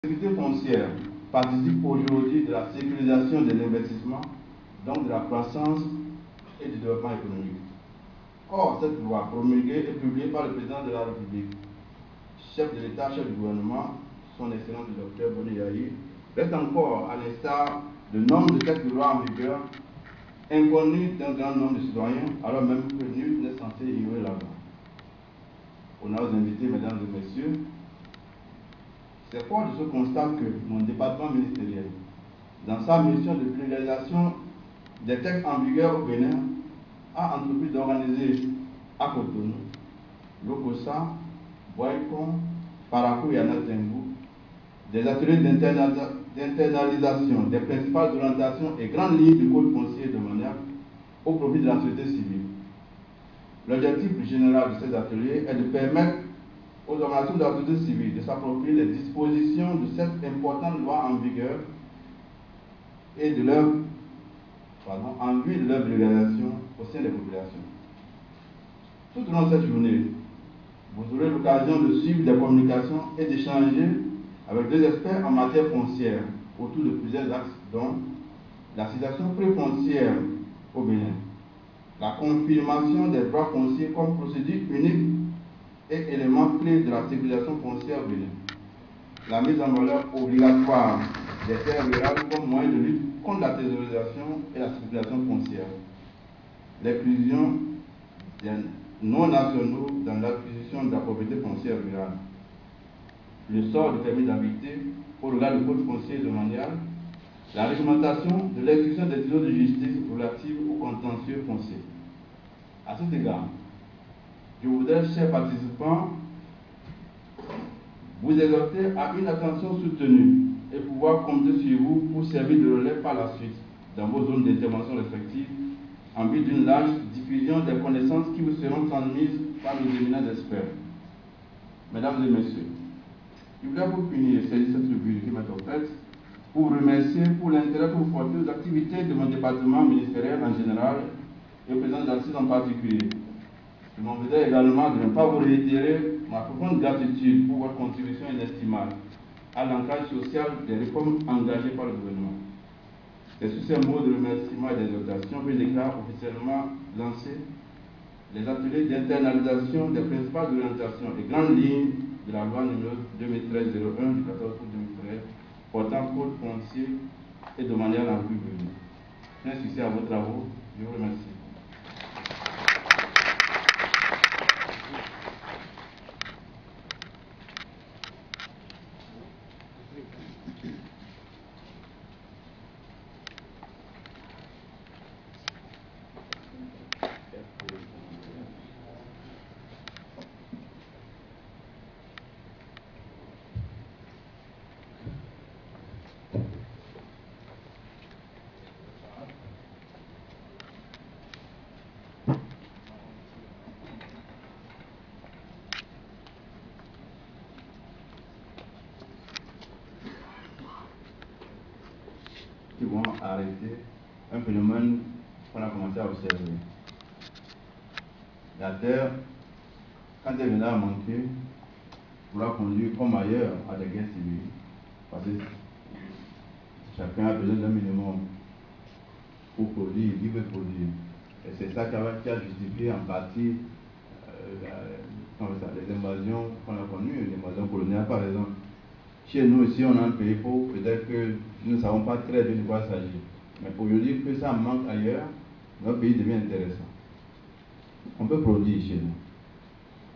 L'activité foncière participe aujourd'hui de la sécurisation de l'investissement, donc de la croissance et du développement économique. Or, cette loi promulguée et publiée par le président de la République, chef de l'État, chef du gouvernement, son Excellence le docteur Boni Yahi, reste encore, à l'instar de nombre de textes de loi en vigueur, inconnu d'un grand nombre de citoyens, alors même que nul n'est censé ignorer la loi. Honneurs invités, mesdames et messieurs, c'est fort de ce constat que mon département ministériel, dans sa mission de vulgarisation des textes en vigueur au Bénin, a entrepris d'organiser à Cotonou, Lokossa, Boycon, Parakou et Anatengu des ateliers d'internalisation des principales orientations et grandes lignes du code foncier de manière au profit de la société civile. L'objectif général de ces ateliers est de permettre aux organisations de la société civile de s'approprier les dispositions de cette importante loi en vigueur et de leur en vue de leur vulgarisation au sein des populations. Tout au long de cette journée, vous aurez l'occasion de suivre des communications et d'échanger avec des experts en matière foncière autour de plusieurs axes, dont la situation pré-foncière au Bénin, la confirmation des droits fonciers comme procédure unique et élément clé de la sécurisation foncière au Bénin, la mise en valeur obligatoire des terres rurales comme moyen de lutte contre la thésaurisation et la spéculation foncière, l'inclusion des non-nationaux dans l'acquisition de la propriété foncière rurale, le sort du permis d'habiter au regard du code foncier domanial, la réglementation de l'exécution des décisions de justice relatives aux contentieux fonciers. À cet égard, je voudrais, chers participants, vous exhorter à une attention soutenue et pouvoir compter sur vous pour servir de relais par la suite dans vos zones d'intervention respectives en vue d'une large diffusion des connaissances qui vous seront transmises par nos éminents experts. Mesdames et messieurs, je voudrais vous finir saisir cette tribune qui m'est offerte pour vous remercier pour l'intérêt que vous portez aux activités de mon département ministériel en général et au président d'Assise en particulier. Je m'en voudrais également de ne pas vous réitérer ma profonde gratitude pour votre contribution inestimable à l'ancrage social des réformes engagées par le gouvernement. C'est sous ces mots de remerciement et d'exhortation que je déclare officiellement lancer les ateliers d'internalisation des principales orientations et grandes lignes de la loi numéro 2013-01 du 14 août 2013 portant code foncier et de manière en vue venue. Plein succès à vos travaux. Je vous remercie. Qui vont arrêter un phénomène qu'on a commencé à observer. La terre, quand elle viendra à manquer, pourra conduire comme ailleurs à des guerres civiles. Parce que chacun a besoin d'un minimum pour produire, vivre et produire. Et c'est ça qui a justifié en partie les invasions qu'on a connues, les invasions coloniales par exemple. Chez nous ici, on a un pays pauvre, peut-être que nous ne savons pas très bien de quoi il s'agit. Mais pour nous dire que ça manque ailleurs, notre pays devient intéressant. On peut produire chez nous.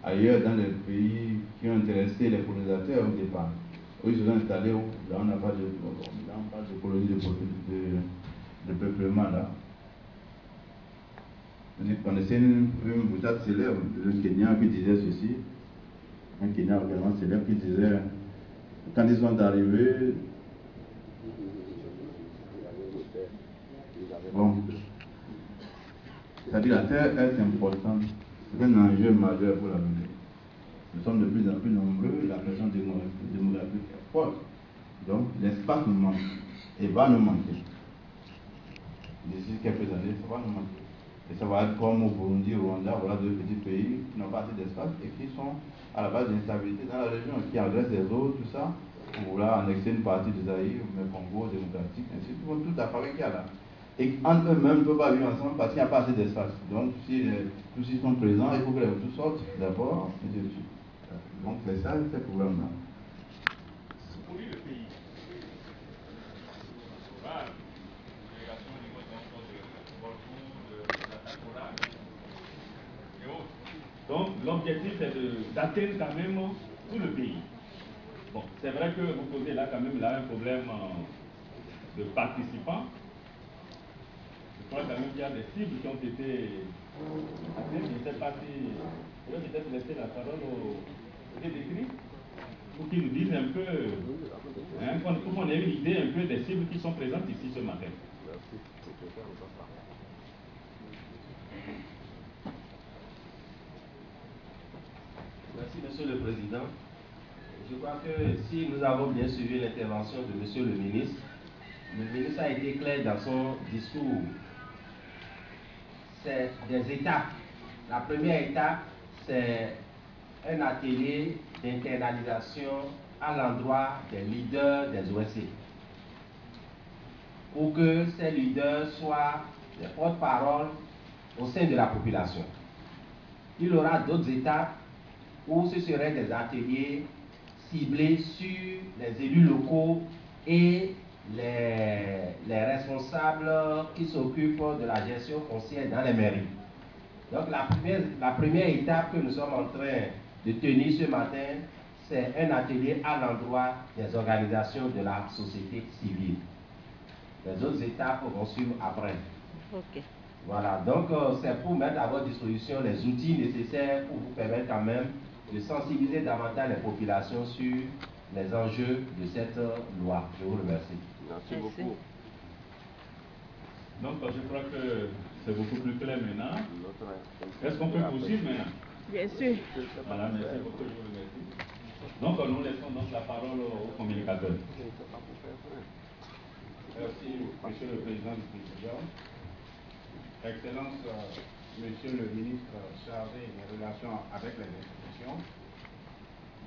Ailleurs, dans les pays qui ont intéressé les colonisateurs au départ, où ils se sont installés, là on n'a pas de colonie de peuplement là. Vous connaissez une boutade célèbre d'un Kenyan qui disait ceci, un Kenyan également célèbre qui disait, quand ils sont arrivés, bon, c'est-à-dire la terre est importante, c'est un enjeu majeur pour l'avenir. Nous sommes de plus en plus nombreux, la pression démographique est forte, donc l'espace nous manque et va nous manquer. D'ici quelques années, ça va nous manquer. Et ça va être comme au Burundi, au Rwanda, voilà deux petits pays qui n'ont pas assez d'espace et qui sont à la base d'instabilité dans la région, qui agressent les autres, tout ça. pour vouloir annexer une partie des Zaïre, le Congo démocratique, ainsi de suite, tout l'appareil qu'il y a là. Et entre eux-mêmes ne peuvent pas vivre ensemble parce qu'il n'y a pas assez d'espace. Donc, si tous ils sont présents, il faut que les Hutus sortent d'abord, et ainsi de suite. Donc, c'est ça, ce problème-là. Pour lui, le pays. Voilà. Donc l'objectif c'est d'atteindre quand même tout le pays. Bon, c'est vrai que vous posez là quand même là un problème de participants. Je crois quand même qu'il y a des cibles qui ont été atteintes. Je ne sais pas si je vais peut-être laisser la parole aux décrits pour qu'ils nous disent un peu, pour qu'on ait une idée un peu des cibles qui sont présentes ici ce matin. Merci, Monsieur le Président. Je crois que si nous avons bien suivi l'intervention de Monsieur le ministre a été clair dans son discours. C'est des étapes. La première étape, c'est un atelier d'internalisation à l'endroit des leaders des OSC, pour que ces leaders soient des porte-parole au sein de la population. Il y aura d'autres étapes où ce seraient des ateliers ciblés sur les élus locaux et les responsables qui s'occupent de la gestion foncière dans les mairies. Donc la première étape que nous sommes en train de tenir ce matin, c'est un atelier à l'endroit des organisations de la société civile. Les autres étapes vont suivre après. Okay. Voilà, donc c'est pour mettre à votre disposition les outils nécessaires pour vous permettre quand même de sensibiliser davantage les populations sur les enjeux de cette loi. Je vous remercie. Merci beaucoup. Donc je crois que c'est beaucoup plus clair maintenant. Est-ce qu'on peut poursuivre maintenant? Bien sûr. Voilà, merci beaucoup, je vous remercie. Donc nous laissons donc la parole au communicateur. Merci, Monsieur le Président du Président. Excellence, Monsieur le ministre chargé des relations avec les institutions,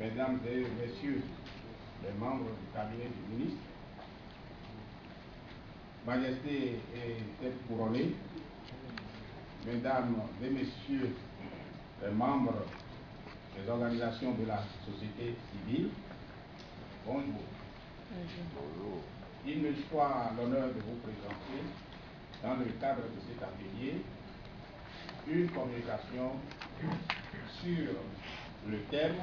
Mesdames et Messieurs les membres du cabinet du ministre, Majesté et tête couronnée, Mesdames et Messieurs les membres des organisations de la société civile, bonjour. Bonjour. Il me soit l'honneur de vous présenter, dans le cadre de cet atelier, une communication sur le thème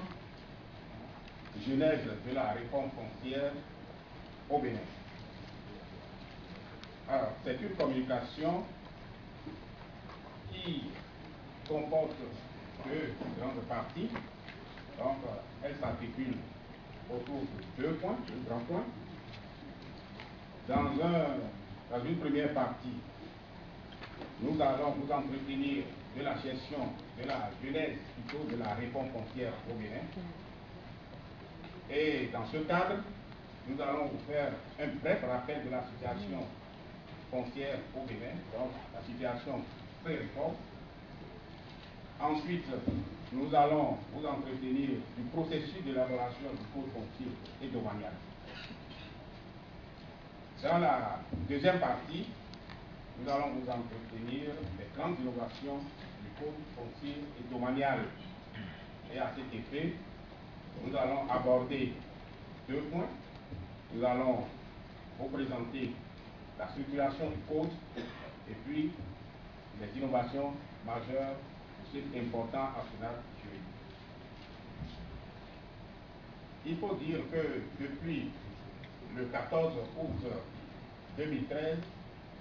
Genèse de la réforme foncière au Bénin. Alors, c'est une communication qui comporte deux grandes parties. Donc, elle s'articule autour de deux points, deux grands points. Dans une première partie, nous allons vous entretenir de la gestion, de la genèse plutôt de la réforme foncière au Bénin. Et dans ce cadre, nous allons vous faire un bref rappel de la situation foncière au Bénin, donc la situation pré-réforme. Ensuite, nous allons vous entretenir du processus d'élaboration du code foncier et domanial. Dans la deuxième partie, nous allons vous entretenir des grandes innovations du code foncier et domanial. Et à cet effet, nous allons aborder deux points. Nous allons vous présenter la structuration du code et puis les innovations majeures de cet important arsenal juridique. Il faut dire que depuis le 14 août 2013,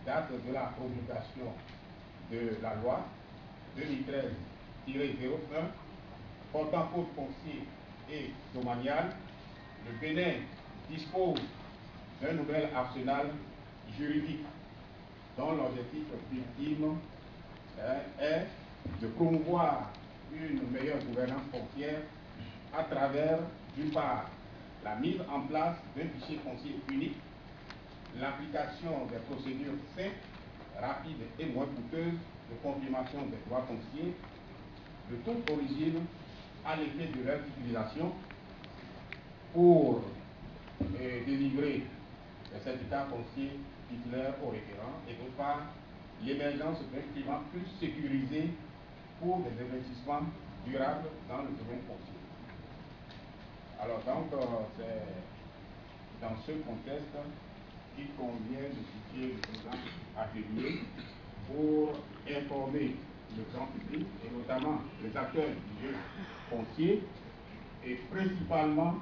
date de la promulgation de la loi 2013-01 portant code foncier et domanial, le Bénin dispose d'un nouvel arsenal juridique dont l'objectif ultime est de promouvoir une meilleure gouvernance foncière à travers, d'une part, la mise en place d'un fichier foncier unique, l'application des procédures simples, rapides et moins coûteuses de confirmation des droits fonciers de toute origine à l'effet de leur utilisation pour délivrer les syndicats fonciers titulaires au référent, et d'autre part, l'émergence d'un climat plus sécurisé pour des investissements durables dans le domaine foncier. Alors donc, c'est dans ce contexte qu'il convient de situer le présent atelier pour informer le grand public, et notamment les acteurs du jeu foncier, et principalement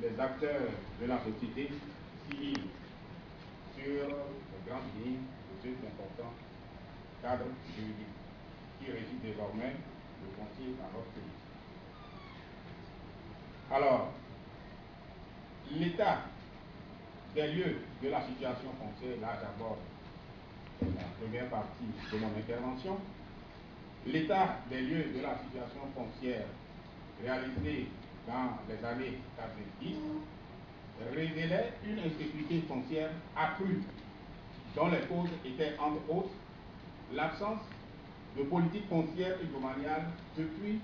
les acteurs de la société civile, sur les grandes lignes de cet important cadre juridique qui régit désormais le foncier dans notre pays. Alors, l'état des lieux de la situation foncière, là j'aborde la première partie de mon intervention. L'état des lieux de la situation foncière réalisé dans les années 90 révélait une insécurité foncière accrue, dont les causes étaient entre autres l'absence de politique foncière et domaniale depuis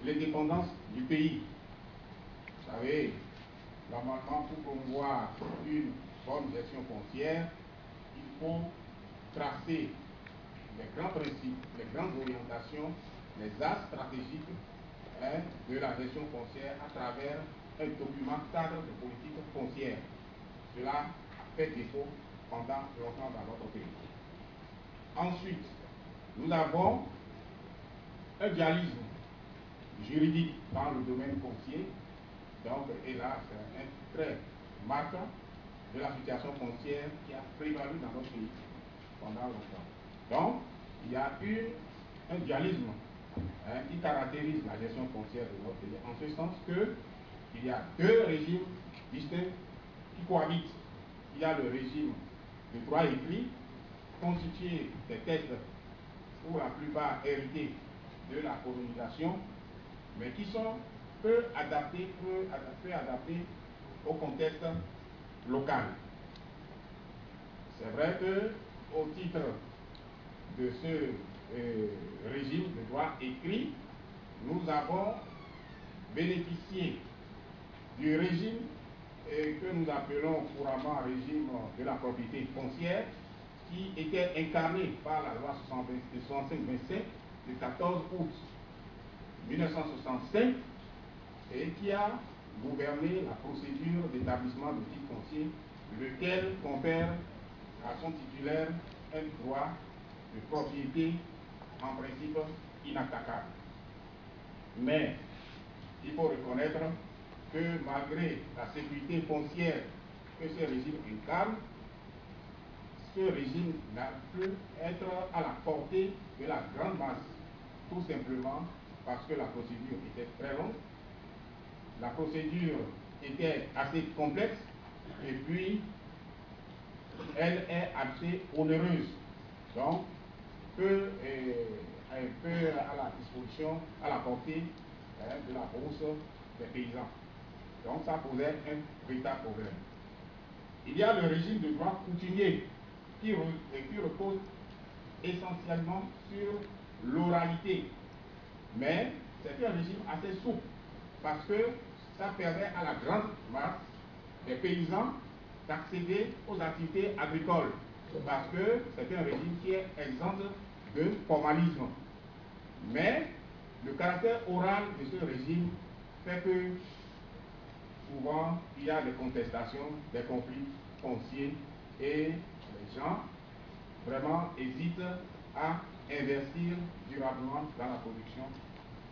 l'indépendance du pays. Vous savez, normalement, pour promouvoir une bonne gestion foncière, il faut tracer les grands principes, les grandes orientations, les axes stratégiques de la gestion foncière à travers un document cadre de politique foncière. Cela a fait défaut pendant longtemps dans notre pays. Ensuite, nous avons un dualisme juridique dans le domaine foncier. Donc, et là, c'est un trait marquant de la situation foncière qui a prévalu dans notre pays pendant longtemps. Donc, il y a eu un dualisme qui caractérise la gestion foncière de notre pays, en ce sens qu'il y a deux régimes distincts qui cohabitent. Il y a le régime de droit écrit, constitué des textes pour la plupart hérités de la colonisation, mais qui sont peu adaptés au contexte local. C'est vrai que, au titre de ce régime de droit écrit, nous avons bénéficié du régime que nous appelons couramment régime de la propriété foncière, qui était incarné par la loi 65-25 du 14 août 1965 et qui a gouverné la procédure d'établissement de titre foncier, lequel confère à son titulaire un droit de propriété en principe inattaquable. Mais il faut reconnaître que malgré la sécurité foncière que ce régime incarne, ce régime n'a pu être à la portée de la grande masse, tout simplement parce que la procédure était très longue, la procédure était assez complexe, et puis elle est assez onéreuse, donc peu à la disposition, à la portée de la bourse des paysans. Donc ça posait un véritable problème. Il y a le régime de droit coutumier qui repose essentiellement sur l'oralité. Mais c'est un régime assez souple parce que ça permet à la grande masse des paysans d'accéder aux activités agricoles parce que c'est un régime qui est exempt de formalisme. Mais le caractère oral de ce régime fait que souvent il y a des contestations, des conflits fonciers et les gens vraiment hésitent à investir durablement dans la production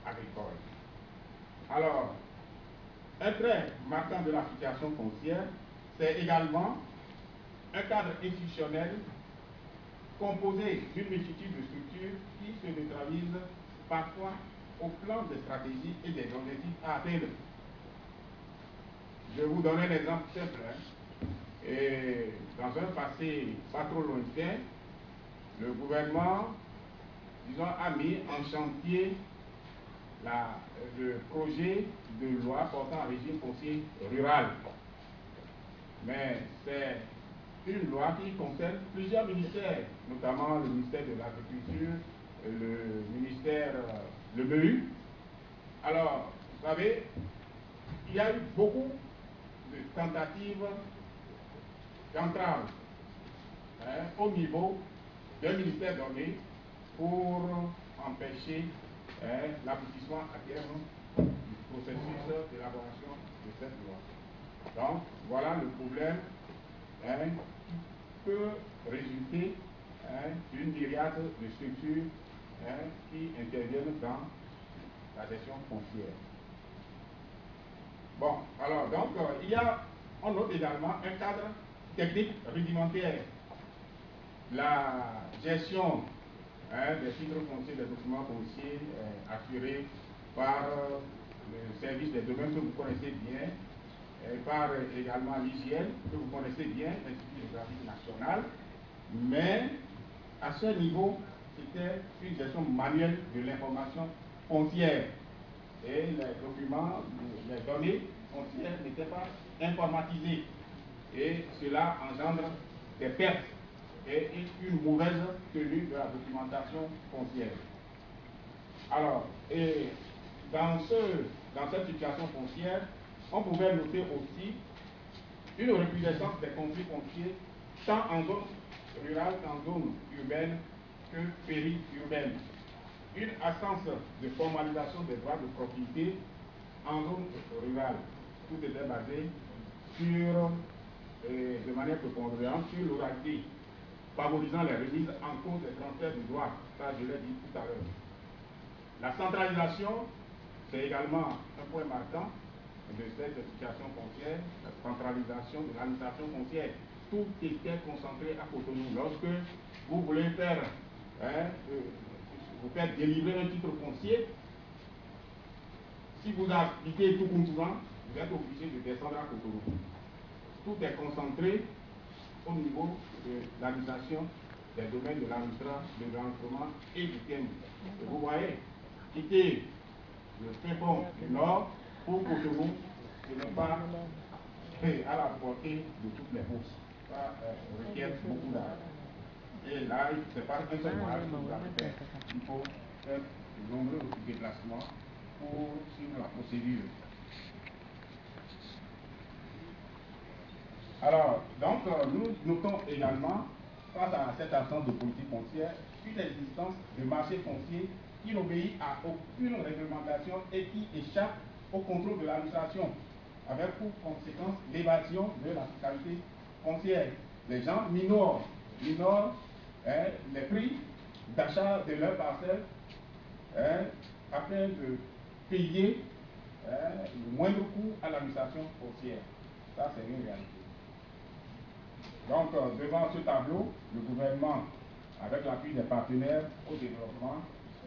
agricole. Alors, un trait marquant de la situation foncière, c'est également un cadre institutionnel composé d'une multitude de structures qui se neutralisent parfois au plan des stratégies et des objectifs à atteindre. Je vais vous donner un exemple simple. Et dans un passé pas trop lointain, le gouvernement, disons, a mis en chantier le projet de loi portant un régime foncier rural. Mais c'est une loi qui concerne plusieurs ministères, notamment le ministère de l'Agriculture, le ministère, le MEU. Alors, vous savez, il y a eu beaucoup de tentatives d'entrave au niveau d'un ministère donné pour empêcher l'aboutissement à terme du processus d'élaboration de cette loi. Donc, voilà le problème qui peut résulter d'une myriade de structures qui interviennent dans la gestion foncière. Bon, alors, donc, on note également un cadre technique rudimentaire. La gestion des titres fonciers, des documents fonciers assurés par le service des domaines que vous connaissez bien, par également l'IGN, que vous connaissez bien, l'Institut géographique national, mais à ce niveau, c'était une gestion manuelle de l'information foncière. Et les documents, les données foncières n'étaient pas informatisées. Et cela engendre des pertes et une mauvaise tenue de la documentation foncière. Alors, et dans cette situation foncière, on pouvait noter aussi une recrudescence des conflits fonciers, tant en zone rurale qu'en zone urbaine que périurbaine. Une absence de formalisation des droits de propriété en zone rurale. Tout était basé sur, de manière prépondérante, sur l'oralité, favorisant les remises en cause des transferts de droits. Ça, je l'ai dit tout à l'heure. La centralisation, c'est également un point marquant de cette situation foncière, la centralisation de l'administration foncière. Tout était concentré à Cotonou. Lorsque vous voulez faire, vous faites délivrer un titre foncier, si vous habitez tout Toubouan, vous êtes obligé de descendre à Cotonou. Tout est concentré au niveau de l'administration des domaines de l'enregistrement et du thème. Et vous voyez, quitter le fin fond du Nord pour Cotonou, ce n'est pas à la portée de toutes les bourses. Ça requiert beaucoup d'argent. Et là, ce n'est pas un seul voyage que vous allez faire. Il faut faire de nombreux déplacements pour suivre la procédure. Alors, donc, nous notons également, face à cette absence de politique foncière, une existence de marché foncier qui n'obéit à aucune réglementation et qui échappe au contrôle de l'administration, avec pour conséquence l'évasion de la fiscalité foncière. Les gens minorent les prix d'achat de leurs parcelles afin de payer le moindre coût à l'administration foncière. Ça, c'est une réalité. Donc, devant ce tableau, le gouvernement, avec l'appui des partenaires au développement,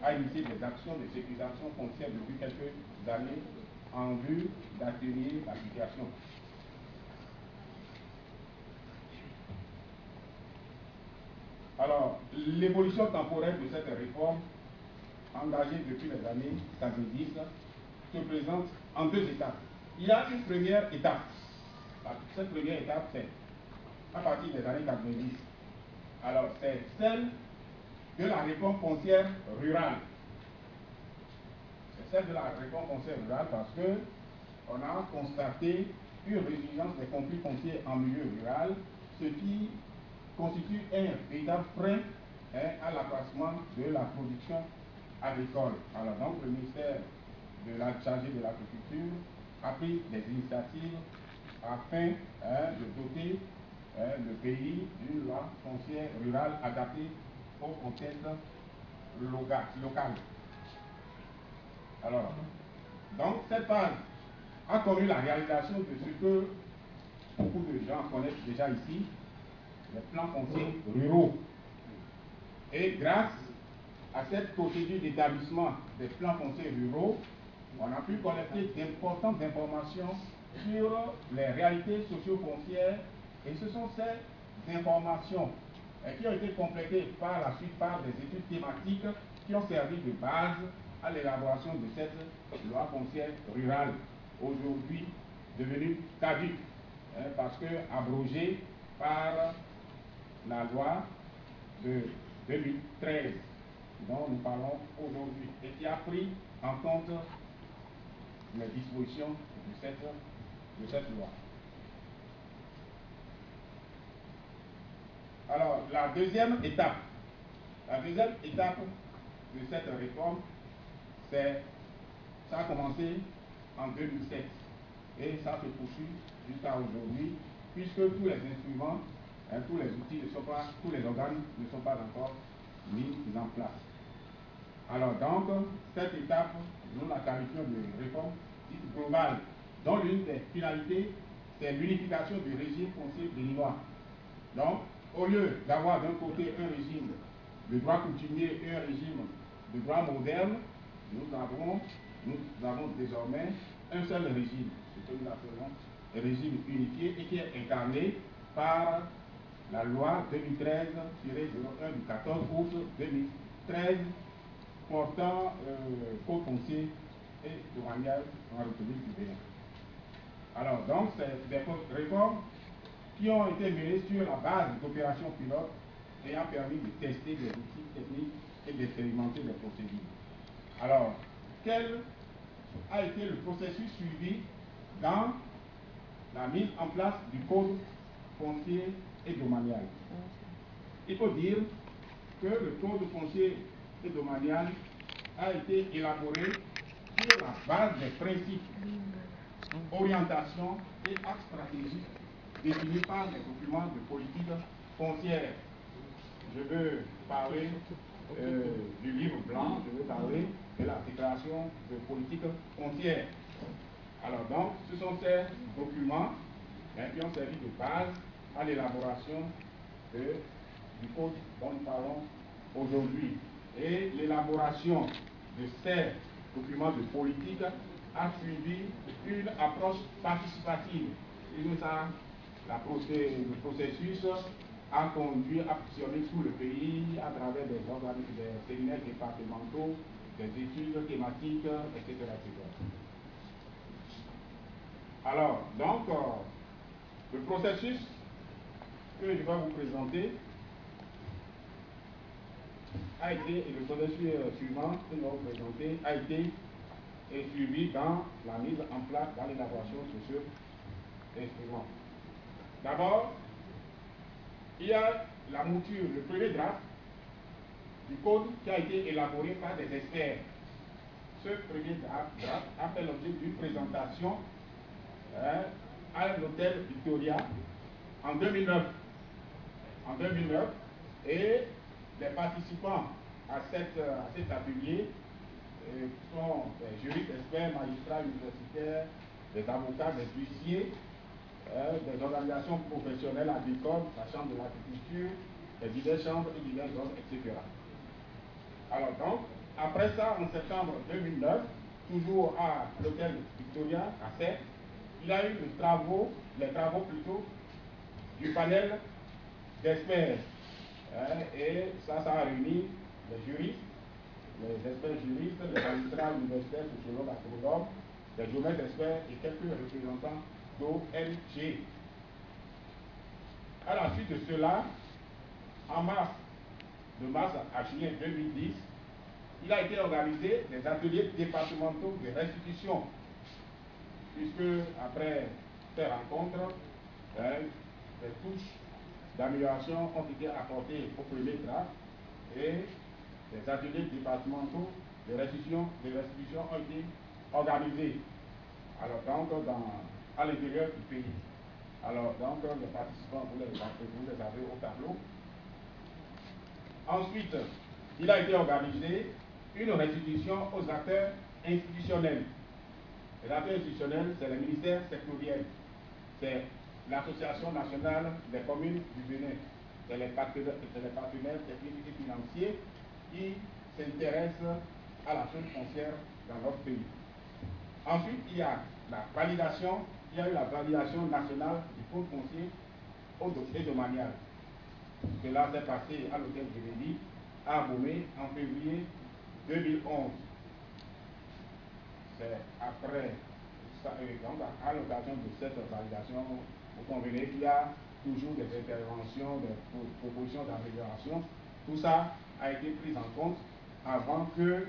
a initié des actions de sécurisation foncière depuis quelques années en vue d'atténuer la situation. Alors, l'évolution temporelle de cette réforme, engagée depuis les années 70, se présente en deux étapes. Il y a une première étape. Cette première étape, c'est à partir des années 90. Alors, c'est celle de la réforme foncière rurale. C'est celle de la réforme foncière rurale parce que on a constaté une résurgence des conflits fonciers en milieu rural, ce qui constitue un véritable frein à l'accroissement de la production agricole. Alors donc le ministère de la chargé de l'agriculture a pris des initiatives afin de doter le pays d'une loi foncière rurale adaptée au contexte local. Alors, donc cette phase a connu la réalisation de ce que beaucoup de gens connaissent déjà ici, les plans fonciers ruraux. Et grâce à cette procédure d'établissement des plans fonciers ruraux, on a pu collecter d'importantes informations sur les réalités socio-foncières, et ce sont ces informations qui ont été complétées par la suite par des études thématiques qui ont servi de base à l'élaboration de cette loi foncière rurale, aujourd'hui devenue caduque, parce que abrogée par la loi de 2013 dont nous parlons aujourd'hui et qui a pris en compte les dispositions de cette loi. Alors, la deuxième étape de cette réforme, ça a commencé en 2007 et ça se poursuit jusqu'à aujourd'hui, puisque tous les instruments, tous les outils tous les organes ne sont pas encore mis en place. Alors donc, cette étape, nous la qualifions de réforme dite globale, dont l'une des finalités, c'est l'unification du régime foncier béninois. Donc, au lieu d'avoir d'un côté un régime de droit coutumier et un régime de droit moderne, nous avons désormais un seul régime, ce que nous appelons un régime unifié et qui est incarné par la loi 2013-01 du 14 août 2013 portant code foncier et domanial en République du Bénin. Alors donc, c'est des réformes qui ont été menées sur la base d'opérations pilotes ayant permis de tester des outils techniques et d'expérimenter des procédures. Alors, quel a été le processus suivi dans la mise en place du code foncier et domanial? Il faut dire que le code foncier et domanial a été élaboré sur la base des principes, orientations et axes stratégiques définis par les documents de politique foncière. Je veux parler du livre blanc, je veux parler de la déclaration de politique foncière. Alors donc, ce sont ces documents qui ont servi de base à l'élaboration du code dont nous parlons aujourd'hui. Et l'élaboration de ces documents de politique a suivi une approche participative. Et ça, le processus a conduit à fonctionner tout le pays à travers des séminaires départementaux, des études thématiques, etc. Alors, donc, le processus que je vais vous présenter a été, et le processus suivant que je vais vous présenter, a été suivi dans la mise en place, dans l'élaboration de ce instrument. D'abord, il y a la mouture, le premier draft du code qui a été élaboré par des experts. Ce premier draft a fait l'objet d'une présentation à l'hôtel Victoria en 2009. Et les participants à cet atelier sont des juristes, experts, magistrats universitaires, des avocats, des huissiers, des organisations professionnelles agricoles, la Chambre de l'agriculture, les diverses chambres et diverses ordres, etc. Alors donc, après ça, en septembre 2009, toujours à l'hôtel Victoria, à Sète, il y a eu les travaux du panel d'experts. Et ça a réuni les juristes, les experts juristes, les magistrats universitaires, sociologues, agronomes, les géomètres experts et quelques représentants d'ONG. À la suite de cela, de mars à juillet 2010, il a été organisé des ateliers départementaux de restitution, puisque après ces rencontres, des touches d'amélioration ont été apportées au premier draft et des ateliers départementaux de restitution ont été organisés. Alors donc, à l'intérieur du pays. Alors donc, les participants, vous les avez au tableau. Ensuite, il a été organisé une restitution aux acteurs institutionnels. Les acteurs institutionnels, c'est les ministères sectoriels, c'est l'Association nationale des communes du Bénin, c'est les partenaires techniques et financiers qui s'intéressent à la chose foncière dans notre pays. Ensuite, il y a eu la validation nationale du code foncier et domanial. Cela s'est passé à l'hôtel Jérémy, à Abomey, en février 2011. C'est après, donc à l'occasion de cette validation, vous convenez qu'il y a toujours des interventions, des propositions d'amélioration. Tout ça a été pris en compte avant que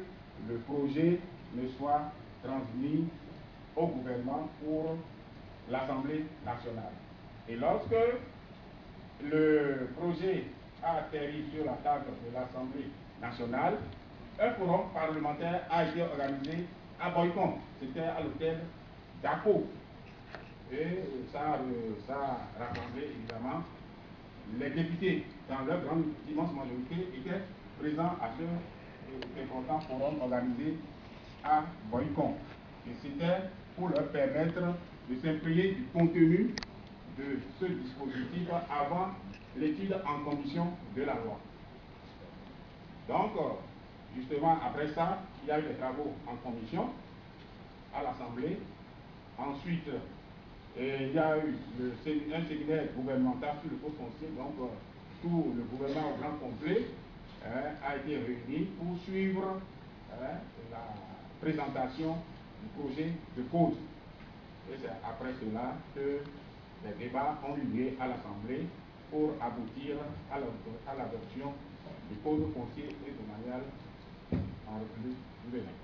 le projet ne soit transmis au gouvernement pour l'Assemblée nationale. Et lorsque le projet a atterri sur la table de l'Assemblée nationale, un forum parlementaire a été organisé à Boycon. C'était à l'hôtel d'Aco. Et ça a rassemblé évidemment les députés, dans leur grande immense majorité, étaient présents à ce important forum organisé à Boycon. Et c'était pour leur permettre de s'imprégner du contenu de ce dispositif avant l'étude en commission de la loi. Donc, justement, après ça, il y a eu des travaux en commission à l'Assemblée. Ensuite, il y a eu un séminaire gouvernemental sur le code foncier, donc tout le gouvernement au grand complet a été réuni pour suivre la présentation du projet de code. Et c'est après cela que les débats ont eu lieu à l'Assemblée pour aboutir à l'adoption du code foncier et domanial en République du Bénin.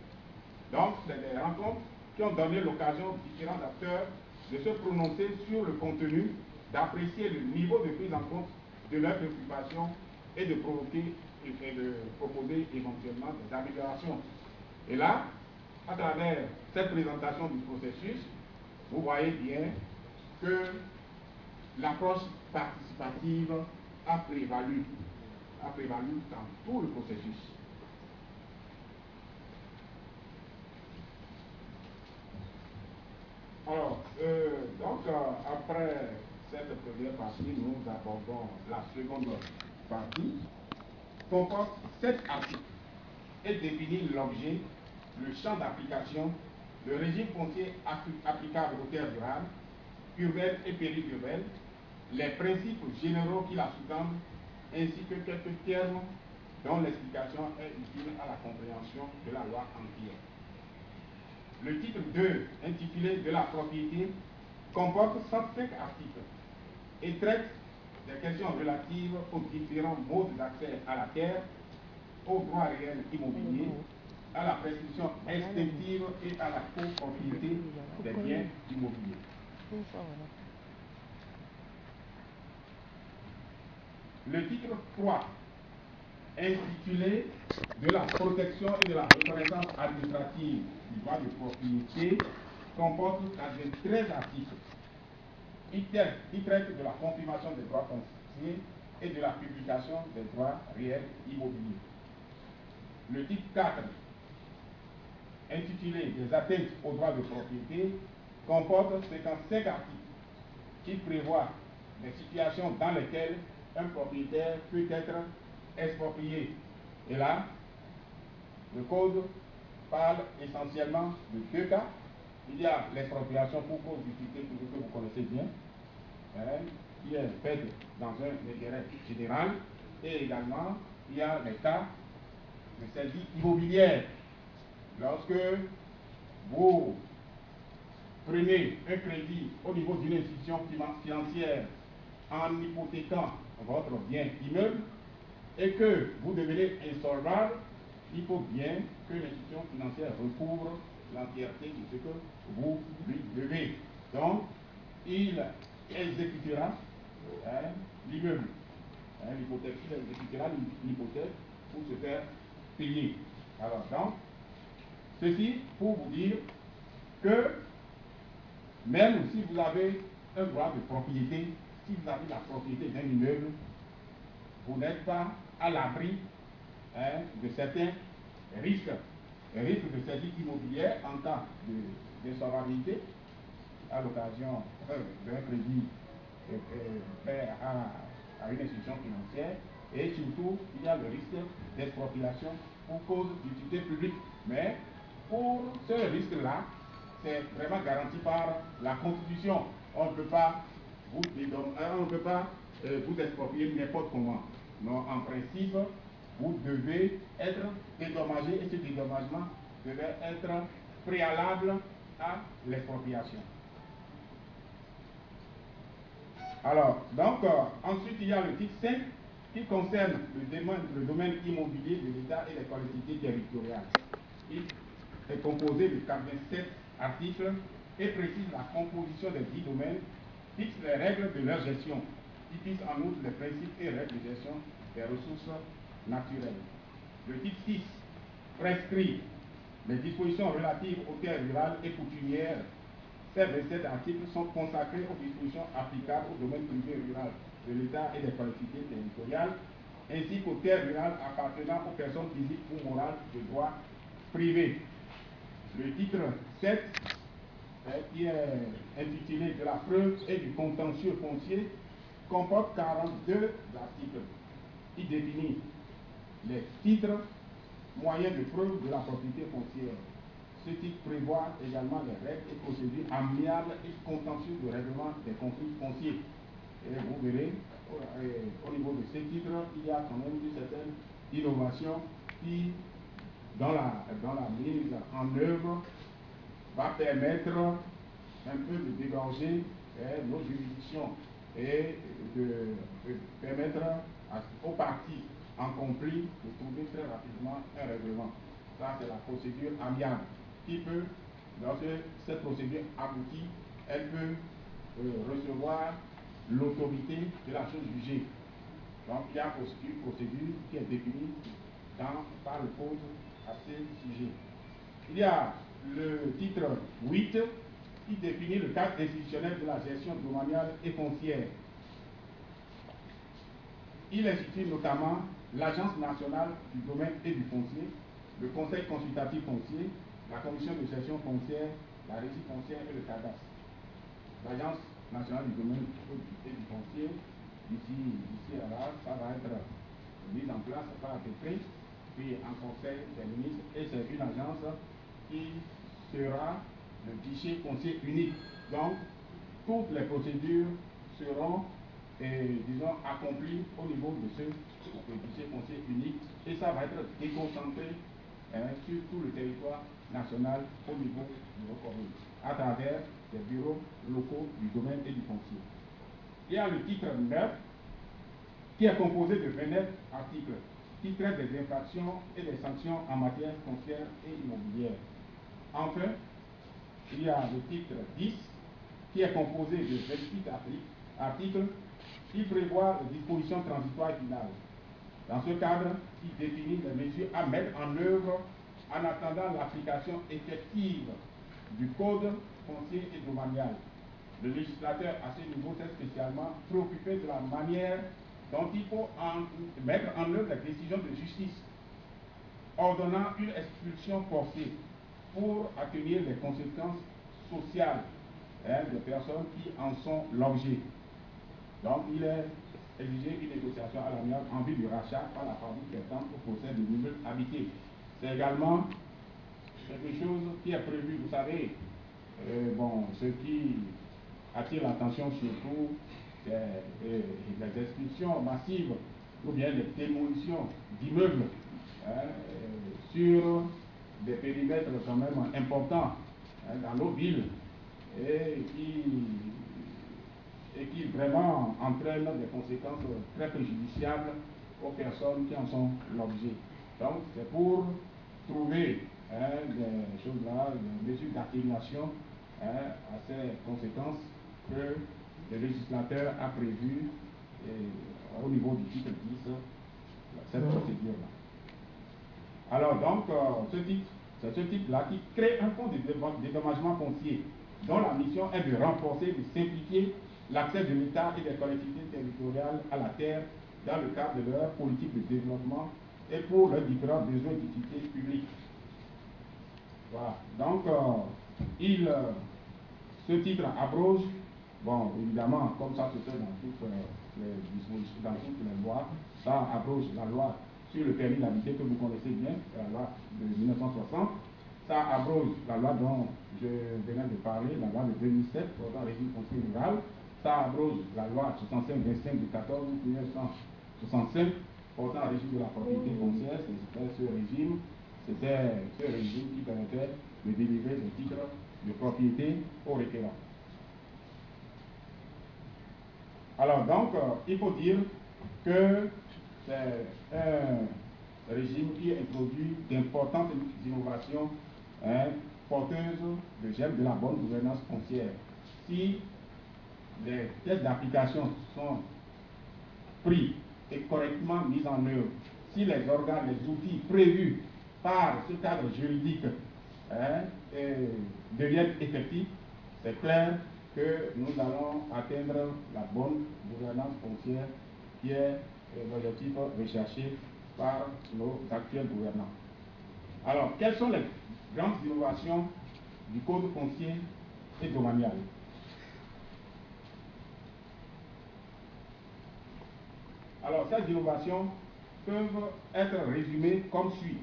Donc, c'est des rencontres qui ont donné l'occasion aux différents acteurs de se prononcer sur le contenu, d'apprécier le niveau de prise en compte de leurs préoccupations et de provoquer et de proposer éventuellement des améliorations. Et là, à travers cette présentation du processus, vous voyez bien que l'approche participative a prévalu dans tout le processus. Alors, après cette première partie, nous abordons la seconde partie, comporte 7 articles et définit l'objet, le champ d'application, le régime foncier applicable aux terres rurales, urbaines et périurbaines, les principes généraux qui la sous-tendent, ainsi que quelques termes dont l'explication est utile à la compréhension de la loi entière. Le titre 2, intitulé « De la propriété », comporte 105 articles et traite des questions relatives aux différents modes d'accès à la terre, aux droits réels immobiliers, à la prescription instinctive et à la copropriété des biens immobiliers. Le titre 3, intitulé « De la protection et de la reconnaissance administrative du droit de propriété », comporte 13 articles. Il traite de la confirmation des droits fonciers et de la publication des droits réels immobiliers. Le titre 4, intitulé « Des atteintes aux droits de propriété », comporte 55 articles qui prévoient les situations dans lesquelles un propriétaire peut être exproprié. Et là, le code parle essentiellement de 2 cas. Il y a l'expropriation pour cause d'utilité publique que vous connaissez bien, qui est faite dans un intérêt général, et également il y a les cas de saisie immobilière. Lorsque vous prenez un crédit au niveau d'une institution financière en hypothéquant votre bien immeuble et que vous devenez insolvable, il faut bien que l'institution financière recouvre l'entièreté de ce que vous lui devez. Donc, il exécutera l'immeuble. L'hypothèque, il exécutera l'hypothèque pour se faire payer. Alors, donc, ceci pour vous dire que même si vous avez un droit de propriété, si vous avez la propriété d'un immeuble, vous n'êtes pas à l'abri de certains risques. Les risques de saisie immobilière en cas d'insolvabilité à l'occasion d'un crédit fait à une institution financière, et surtout il y a le risque d'expropriation pour cause d'utilité publique. Mais pour ce risque-là, c'est vraiment garanti par la Constitution. On ne peut pas vous exproprier n'importe comment. Non, en principe, vous devez être dédommagé, et ce dédommagement devait être préalable à l'expropriation. Alors, donc, ensuite, il y a le titre 5 qui concerne le domaine immobilier de l'État et des collectivités territoriales. Il est composé de 87 articles et précise la composition des 10 domaines, fixe les règles de leur gestion, qui fixe en outre les principes et règles de gestion des ressources naturelles. Le titre 6 prescrit les dispositions relatives aux terres rurales et coutumières. Ces 27 articles sont consacrés aux dispositions applicables au domaine privé rural de l'État et des collectivités territoriales, ainsi qu'aux terres rurales appartenant aux personnes physiques ou morales de droit privé. Le titre 7, qui est intitulé « De la preuve et du contentieux foncier », comporte 42 articles qui définit les titres, moyens de preuve de la propriété foncière. Ce titre prévoit également les règles et procédures amiables et contentieux de règlement des conflits fonciers. Et vous verrez, au niveau de ces titres, il y a quand même une certaine innovation qui, dans la mise en œuvre, va permettre un peu de dégorger nos juridictions et de permettre aux parties en conflit de trouver très rapidement un règlement. Ça, c'est la procédure amiable qui peut, lorsque cette procédure aboutit, elle peut recevoir l'autorité de la chose jugée. Donc, il y a une procédure qui est définie par le code à ce sujet. Il y a le titre 8 qui définit le cadre institutionnel de la gestion domaniale et foncière. Il institue notamment l'Agence nationale du domaine et du foncier, le Conseil consultatif foncier, la Commission de gestion foncière, la régie foncière et le cadastre. L'Agence nationale du domaine et du foncier, ici à là, ça va être mis en place par un décret, puis en Conseil des ministres, et c'est une agence qui sera le guichet foncier unique. Donc, toutes les procédures seront, disons, accomplies au niveau de ce guichet foncier unique, et ça va être déconcentré sur tout le territoire national au niveau de nos communes, à travers des bureaux locaux du domaine et du foncier. Il y a le titre 9, qui est composé de 29 articles, qui traitent des infractions et des sanctions en matière foncière et immobilière. Enfin, il y a le titre 10, qui est composé de 28 articles, qui prévoit les dispositions transitoires et finales. Dans ce cadre, il définit les mesures à mettre en œuvre en attendant l'application effective du code foncier et domanial. Le législateur, à ce niveau, s'est spécialement préoccupé de la manière dont il faut mettre en œuvre les décisions de justice, ordonnant une expulsion forcée pour atténuer les conséquences sociales des personnes qui en sont l'objet. Donc, il est exigé une négociation à l'amiable en vue du rachat par la partie prétendante au procès de l'immeuble habité. C'est également quelque chose qui est prévu, vous savez, ce qui attire l'attention surtout, c'est les expulsions massives ou bien les démolitions d'immeubles sur des périmètres quand même importants dans nos villes et qui vraiment entraînent des conséquences très préjudiciables aux personnes qui en sont l'objet. Donc c'est pour trouver des choses là, des mesures d'atténuation à ces conséquences que le législateur a prévu au niveau du titre 10 cette procédure-là. Alors donc, c'est ce titre-là qui crée un fonds de dédommagement foncier dont la mission est de renforcer et de simplifier l'accès de l'État et des collectivités territoriales à la terre dans le cadre de leur politique de développement et pour leurs différents besoins d'utilité publique. Voilà. Donc, ce titre abroge, bon, évidemment, comme ça se fait dans toutes les dispositions, dans toutes les lois, ça abroge la loi sur le permis d'habiter que vous connaissez bien, la loi de 1960. Ça abroge la loi dont je venais de parler, la loi de 2007 portant régime foncier rural. Ça abroge la loi 65-25 du 14 août 1965 portant régime de la propriété foncière. C'était ce régime qui permettait de délivrer des titres de propriété au requérant. Alors donc, il faut dire que c'est un régime qui introduit d'importantes innovations porteuses de germes de la bonne gouvernance foncière. Si les tests d'application sont pris et correctement mis en œuvre, si les organes, les outils prévus par ce cadre juridique deviennent effectifs, c'est clair que nous allons atteindre la bonne gouvernance foncière qui est l'objectif recherché par nos actuels gouvernants. Alors, quelles sont les grandes innovations du code foncier et domanial? Alors, ces innovations peuvent être résumées comme suit.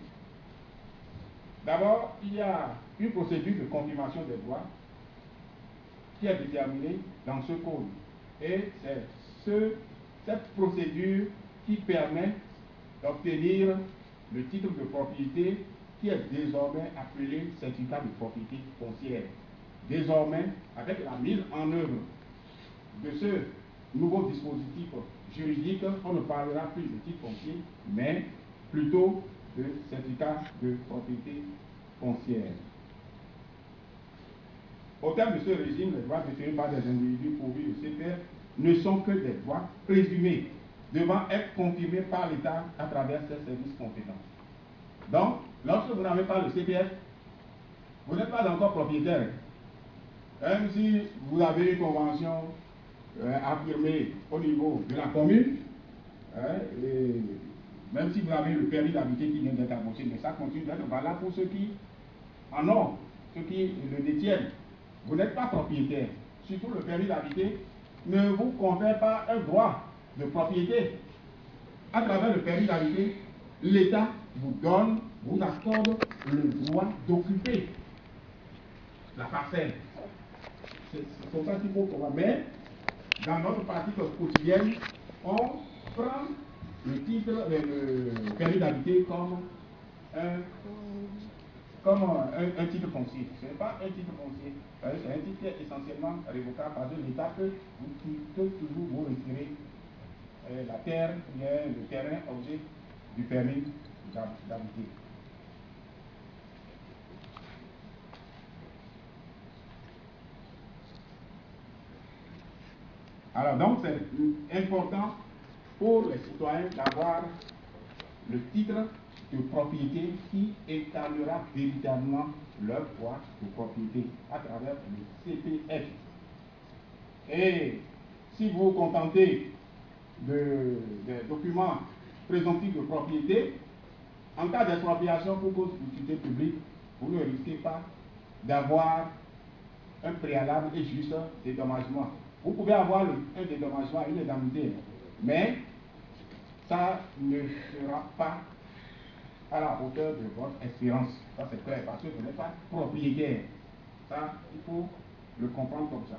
D'abord, il y a une procédure de confirmation des droits qui est déterminée dans ce code. Et c'est cette procédure qui permet d'obtenir le titre de propriété qui est désormais appelé certificat de propriété foncière. Désormais, avec la mise en œuvre de ce nouveau dispositif juridique, on ne parlera plus de titre foncier, mais plutôt de certificat de propriété foncière. Au terme de ce régime, les droits détenus par des individus pourvus de CPF ne sont que des droits présumés, devant être confirmés par l'État à travers ses services compétents. Donc, lorsque vous n'avez pas le CPF, vous n'êtes pas encore propriétaire. Même si vous avez une convention affirmée au niveau de la commune, et même si vous avez le permis d'habiter qui vient d'être amoché, mais ça continue d'être valable pour ceux qui en ont, ceux qui le détiennent. Vous n'êtes pas propriétaire. Surtout le permis d'habiter ne vous confère pas un droit de propriété. À travers le permis d'habiter, l'État vous donne, vous accorde le droit d'occuper la parcelle. C'est comme ça qu'il faut comprendre. Mais dans notre pratique quotidienne, on prend le titre, le permis d'habiter comme un titre foncier. Ce n'est pas un titre foncier. C'est un titre qui est essentiellement révocable parce que l'État peut toujours vous retirer la terre, le terrain objet du permis d'habiter. Alors donc c'est important pour les citoyens d'avoir le titre de propriété qui étalera véritablement leur droit de propriété à travers le CPF. Et si vous vous contentez des documents présomptifs de propriété, en cas d'expropriation pour cause d'utilité publique, vous ne risquez pas d'avoir un préalable et juste dédommagement. Vous pouvez avoir un dédommagement, une indemnité, mais ça ne sera pas à la hauteur de votre espérance. Ça c'est clair, parce que vous n'êtes pas propriétaire. Ça, il faut le comprendre comme ça.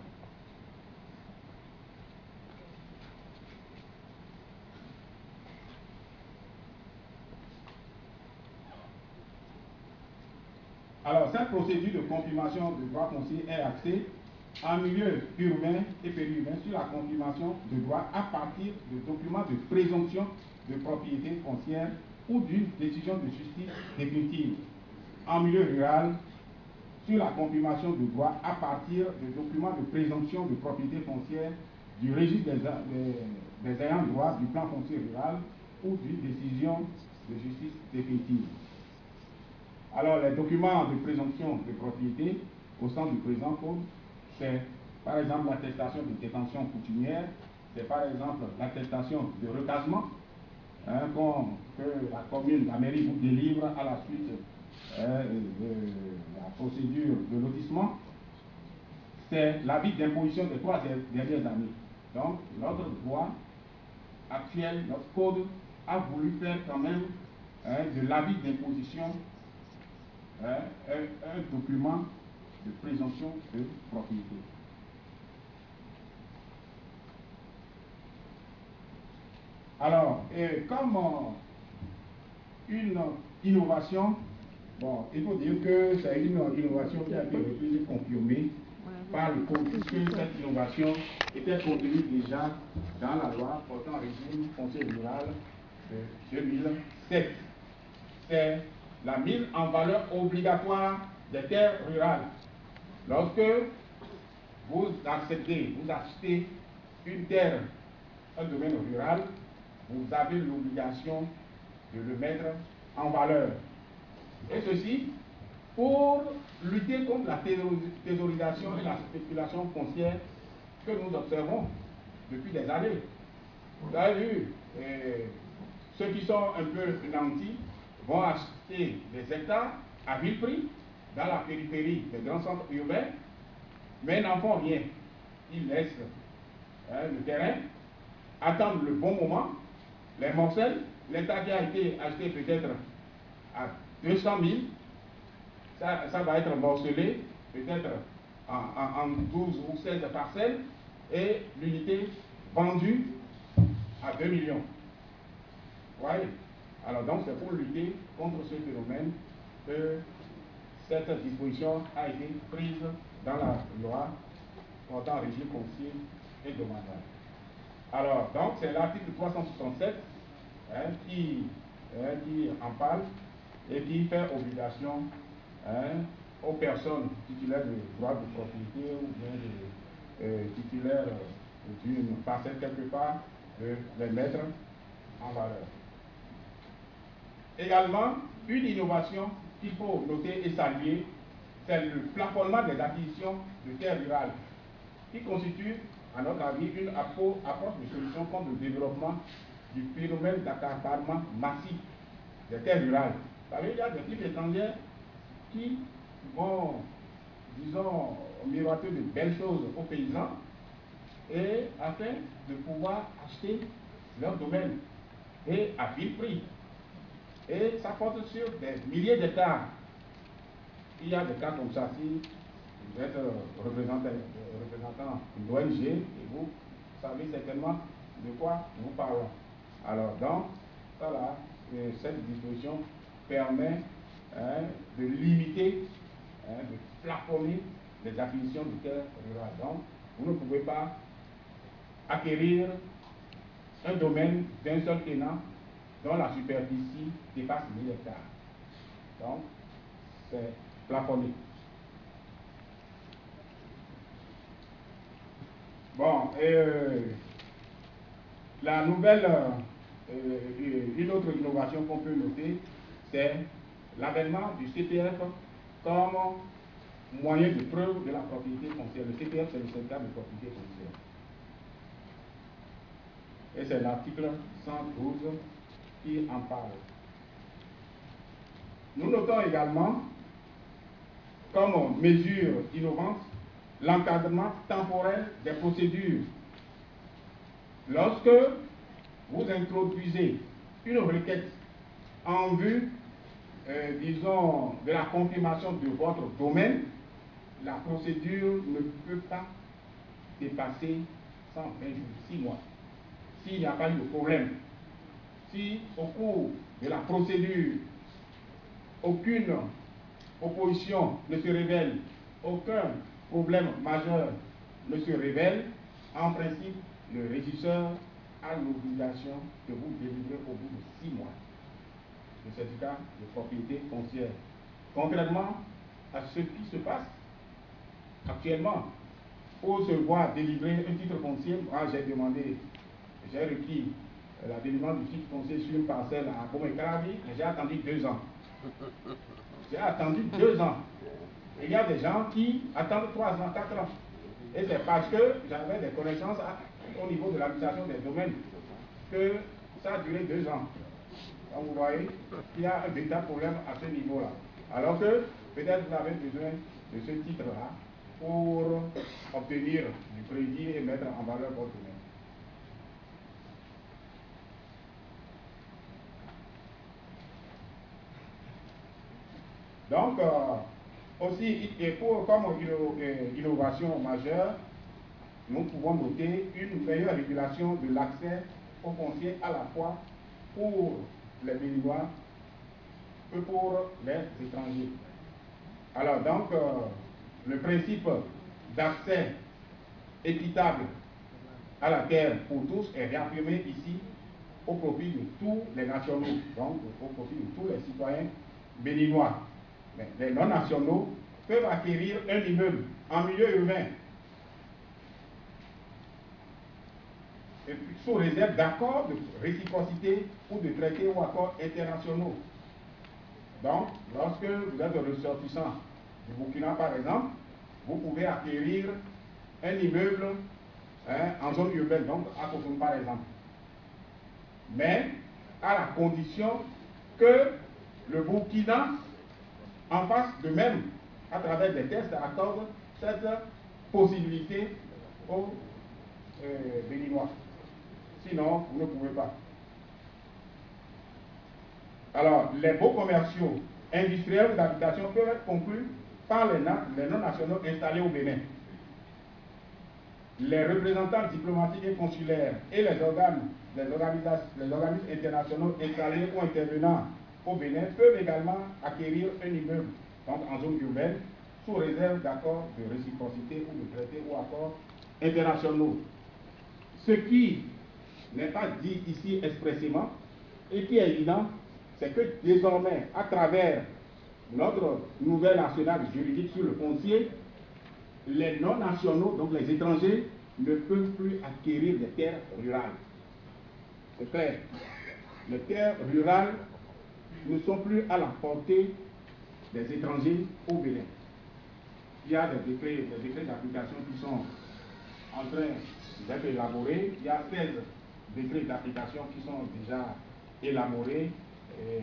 Alors, cette procédure de confirmation de droit foncier est axée en milieu urbain et périurbain sur la confirmation de droit à partir de documents de présomption de propriété foncière ou d'une décision de justice définitive. En milieu rural, sur la confirmation de droit à partir de documents de présomption de propriété foncière du registre des ayants droit du plan foncier rural ou d'une décision de justice définitive. Alors, les documents de présomption de propriété au sens du présent code, c'est par exemple l'attestation de détention coutumière, c'est par exemple l'attestation de recasement que la commune, la mairie vous délivre à la suite de la procédure de lotissement. C'est l'avis d'imposition des 3 dernières années. Donc, notre droit actuel, notre code, a voulu faire quand même de l'avis d'imposition un document de présomption de propriété. Alors, comme une innovation, bon, il faut dire que c'est une innovation qui a été reprise et confirmée par le code, puisque cette innovation était contenue déjà dans la loi portant régime foncier rural de 2007. C'est la mise en valeur obligatoire des terres rurales. Lorsque vous achetez une terre, un domaine rural, vous avez l'obligation de le mettre en valeur. Et ceci pour lutter contre la thésaurisation et la spéculation foncière que nous observons depuis des années. Vous avez vu, ceux qui sont un peu nantis vont acheter des hectares à vil prix dans la périphérie des grands centres urbains, mais n'en font rien. Ils laissent le terrain, attendent le bon moment, les morcelles, l'État qui a été acheté peut-être à 200 000, ça va être morcelé peut-être en 12 ou 16 parcelles et l'unité vendue à 2 millions. Vous voyez? Alors donc c'est pour lutter contre ce phénomène que cette disposition a été prise dans la loi portant régime foncier et domanial. Alors donc c'est l'article 367 qui en parle et qui fait obligation aux personnes titulaires de droits de propriété ou bien titulaires d'une parcelle quelque part de les mettre en valeur. Également, une innovation qu'il faut noter et saluer, c'est le plafonnement des acquisitions de terres rurales, qui constitue, à notre avis, une approche de solution contre le développement du phénomène d'accaparement massif des terres rurales. Vous savez, il y a des types étrangers qui vont, disons, miroiter de belles choses aux paysans et afin de pouvoir acheter leur domaine et à vil prix. Et ça porte sur des milliers d'hectares. Il y a des cas comme ça, si vous êtes représentant d'une ONG et vous savez certainement de quoi nous parlons. Alors donc, voilà, cette disposition permet de limiter, de plafonner les acquisitions de terres rurales. Donc, vous ne pouvez pas acquérir un domaine d'un seul tenant dont la superficie dépasse 1000 hectares. Donc, c'est plafonné. Bon, la nouvelle, une autre innovation qu'on peut noter, c'est l'avènement du CPF comme moyen de preuve de la propriété foncière. Le CPF, c'est le certificat de propriété foncière. Et c'est l'article 112 qui en parle. Nous notons également, comme mesure innovante, l'encadrement temporel des procédures. Lorsque vous introduisez une requête en vue, disons, de la confirmation de votre domaine, la procédure ne peut pas dépasser 120 jours, 6 mois. S'il n'y a pas eu de problème, si au cours de la procédure, aucune opposition ne se révèle, aucun problème majeur ne se révèle, en principe, le régisseur a l'obligation de vous délivrer au bout de 6 mois le certificat de propriété foncière. Contrairement à ce qui se passe actuellement, pour se voir délivrer un titre foncier, moi j'ai requis la délivrance du titre foncier sur une parcelle à Bomekarabi, et j'ai attendu 2 ans. J'ai attendu 2 ans. Et il y a des gens qui attendent 3 ans, 4 ans. Et c'est parce que j'avais des connaissances au niveau de l'administration des domaines que ça a duré 2 ans. Donc vous voyez, il y a un véritable problème à ce niveau-là. Alors que peut-être vous avez besoin de ce titre-là pour obtenir du crédit et mettre en valeur votre domaine. Donc, aussi, et comme innovation majeure, nous pouvons noter une meilleure régulation de l'accès au foncier à la fois pour les Béninois que pour les étrangers. Alors donc, le principe d'accès équitable à la terre pour tous est réaffirmé ici au profit de tous les nationaux, donc au profit de tous les citoyens béninois. Mais les non-nationaux peuvent acquérir un immeuble en milieu urbain sous réserve d'accords de réciprocité ou de traités ou accords internationaux. Donc, lorsque vous êtes ressortissant du Burkina, par exemple, vous pouvez acquérir un immeuble en zone urbaine, donc à Cotonou, par exemple. Mais à la condition que le Burkina en fasse de même, à travers des tests, accorde cette possibilité aux Béninois. Sinon, vous ne pouvez pas. Alors, les baux commerciaux, industriels ou d'habitation peuvent être conclus par les non-nationaux installés au Bénin. Les représentants diplomatiques et consulaires et les organismes internationaux installés ou intervenant au Bénin peuvent également acquérir un immeuble, donc en zone urbaine, sous réserve d'accords de réciprocité ou de traités ou accords internationaux. Ce qui n'est pas dit ici expressément et qui est évident, c'est que désormais, à travers notre nouvelle arsenal juridique sur le foncier, les non-nationaux, donc les étrangers, ne peuvent plus acquérir des terres rurales. C'est clair. Les terres rurales ne sont plus à la portée des étrangers au Bénin. Il y a des décrets d'application qui sont en train d'être élaborés. Il y a 16 décrets d'application qui sont déjà élaborés. Et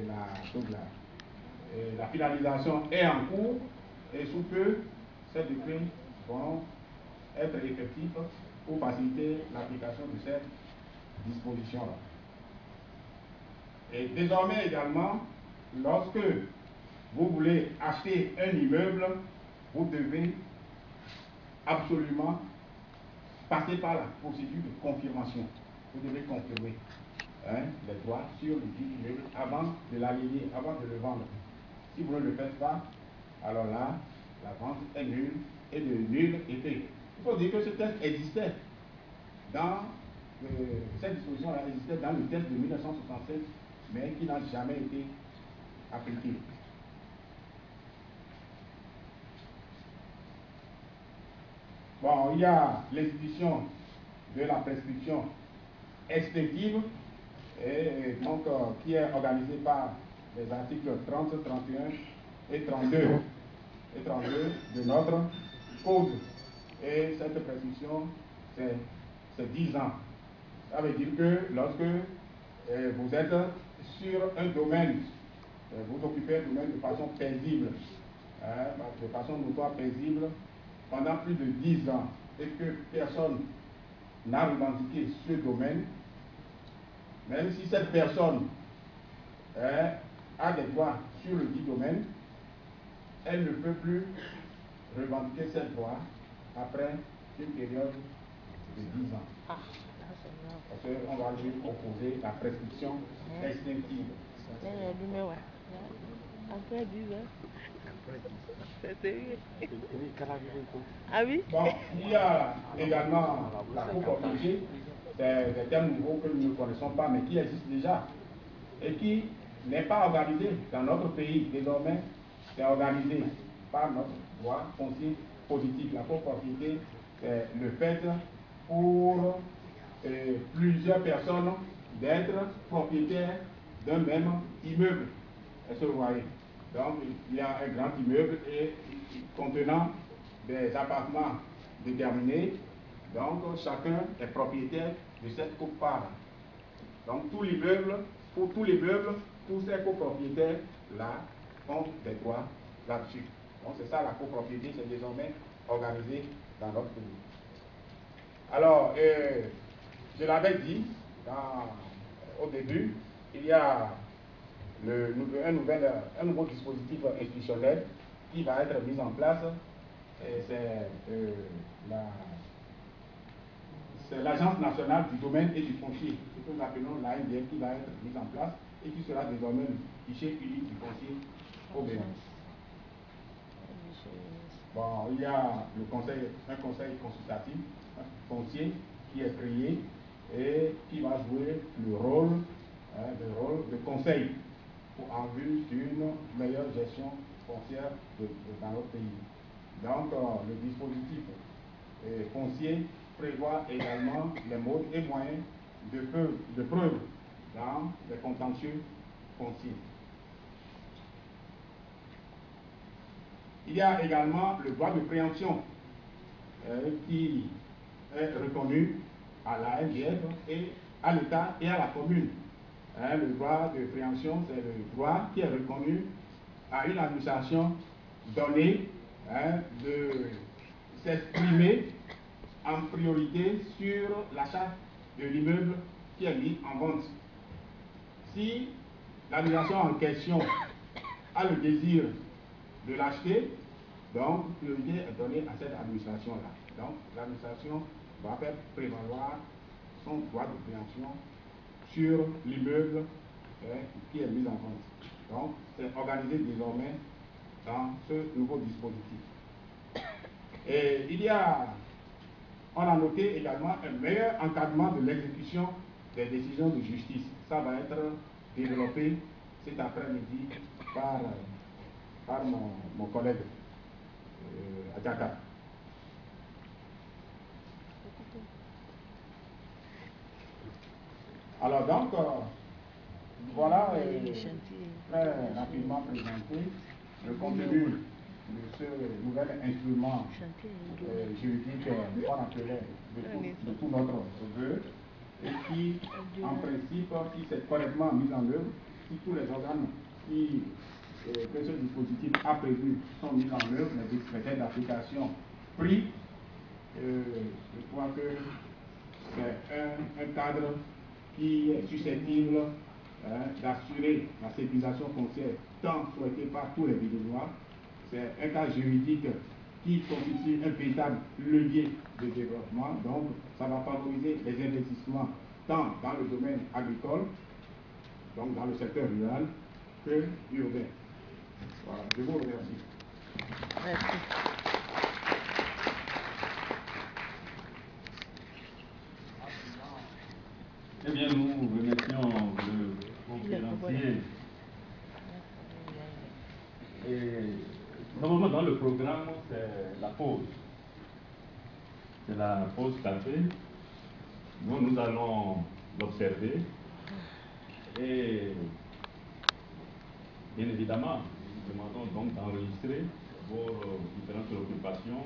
la finalisation est en cours et sous peu, ces décrets vont être effectifs pour faciliter l'application de cette disposition-là. Et désormais également, lorsque vous voulez acheter un immeuble, vous devez absolument passer par la procédure de confirmation. Vous devez confirmer les droits sur le dit immeuble avant de l'aligner, avant de le vendre. Si vous ne le faites pas, alors là, la vente est nulle et de nul effet. Il faut dire que ce texte existait dans cette disposition-là existait dans le texte de 1967, mais qui n'a jamais été appliqué. Bon, il y a l'institution de la prescription extinctive, et donc, qui est organisée par les articles 30, 31 et 32 de notre code. Et cette prescription, c'est 10 ans. Ça veut dire que lorsque vous êtes sur un domaine, vous occupez un domaine de façon paisible, de façon notoire paisible, pendant plus de 10 ans, et que personne n'a revendiqué ce domaine, même si cette personne a des droits sur le dit domaine, elle ne peut plus revendiquer ses droits après une période de 10 ans. Parce qu'on va lui opposer la prescription extinctive. Après 10 ans. C'est sérieux. Ah oui? Bon, il y a également la copropriété, des termes nouveaux que nous ne connaissons pas, mais qui existent déjà et qui n'est pas organisé dans notre pays. Désormais, c'est organisé par notre droit foncier positif. La copropriété, c'est le fait pour plusieurs personnes d'être propriétaires d'un même immeuble. Est-ce que vous voyez? Donc, il y a un grand immeuble et contenant des appartements déterminés. Donc, chacun est propriétaire de cette quote-part. Donc, tout l'immeuble, pour tout l'immeuble, tous ces copropriétaires-là ont des droits là-dessus. Donc, c'est ça la copropriété, c'est désormais organisé dans notre pays. Alors, je l'avais dit au début, il y a un nouveau dispositif institutionnel qui va être mis en place. C'est l'Agence nationale du domaine et du foncier, ce que nous appelons l'ANDF, qui va être mise en place et qui sera désormais le guichet unique du foncier au Bénin. Bon, il y a un conseil consultatif foncier qui est créé et qui va jouer le rôle de conseil en vue d'une meilleure gestion foncière dans notre pays. Donc, le dispositif foncier prévoit également les modes et moyens de preuves dans les contentieux fonciers. Il y a également le droit de préemption qui est reconnu à la NGF et à l'État et à la commune. Le droit de préemption, c'est le droit qui est reconnu à une administration donnée de s'exprimer en priorité sur l'achat de l'immeuble qui est mis en vente. Si l'administration en question a le désir de l'acheter, donc priorité est donnée à cette administration-là. Donc l'administration va faire prévaloir son droit de préemption sur l'immeuble qui est mis en vente. Donc c'est organisé désormais dans ce nouveau dispositif. Et on a noté également un meilleur encadrement de l'exécution des décisions de justice. Ça va être développé cet après-midi par mon collègue Adjaka. Alors donc, voilà très rapidement présenté le contenu de ce nouvel instrument juridique qu'on appelait de tout notre vœu et qui, en principe, si c'est correctement mis en œuvre, si tous les organes que ce dispositif a prévu sont mis en œuvre, les décrets d'application pris, je crois que c'est un cadre qui est susceptible d'assurer la sécurisation foncière tant souhaitée par tous les Béninois. C'est un cadre juridique qui constitue un véritable levier de développement. Donc, ça va favoriser les investissements tant dans le domaine agricole, donc dans le secteur rural, que urbain. Voilà, je vous remercie. Merci. Eh bien, nous remercions le conférencier. Et normalement, dans le programme, c'est la pause. C'est la pause café. Nous allons l'observer. Et bien évidemment, nous vous demandons donc d'enregistrer vos différentes préoccupations.